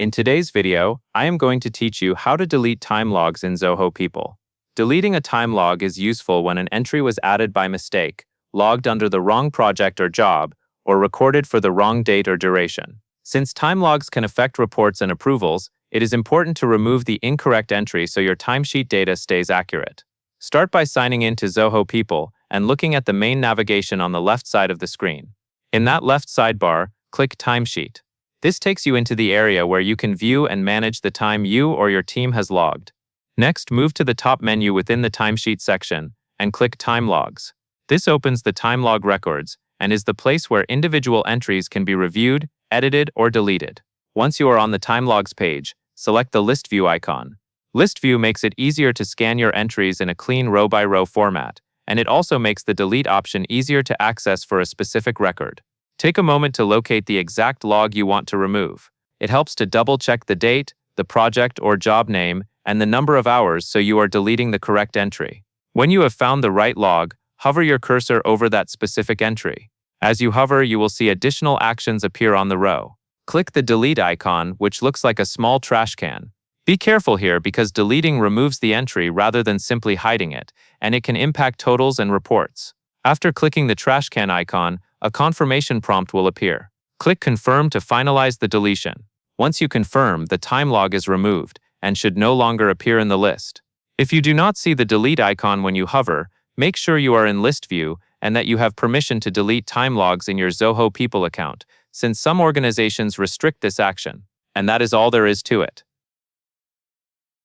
In today's video, I am going to teach you how to delete time logs in Zoho People. Deleting a time log is useful when an entry was added by mistake, logged under the wrong project or job, or recorded for the wrong date or duration. Since time logs can affect reports and approvals, it is important to remove the incorrect entry so your timesheet data stays accurate. Start by signing in to Zoho People and looking at the main navigation on the left side of the screen. In that left sidebar, click Timesheet. This takes you into the area where you can view and manage the time you or your team has logged. Next, move to the top menu within the Timesheet section and click Time Logs. This opens the time log records and is the place where individual entries can be reviewed, edited, or deleted. Once you are on the Time Logs page, select the List View icon. List View makes it easier to scan your entries in a clean row-by-row format, and it also makes the Delete option easier to access for a specific record. Take a moment to locate the exact log you want to remove. It helps to double-check the date, the project or job name, and the number of hours so you are deleting the correct entry. When you have found the right log, hover your cursor over that specific entry. As you hover, you will see additional actions appear on the row. Click the Delete icon, which looks like a small trash can. Be careful here because deleting removes the entry rather than simply hiding it, and it can impact totals and reports. After clicking the trash can icon, a confirmation prompt will appear. Click Confirm to finalize the deletion. Once you confirm, the time log is removed and should no longer appear in the list. If you do not see the delete icon when you hover, make sure you are in List View and that you have permission to delete time logs in your Zoho People account, since some organizations restrict this action. And that is all there is to it.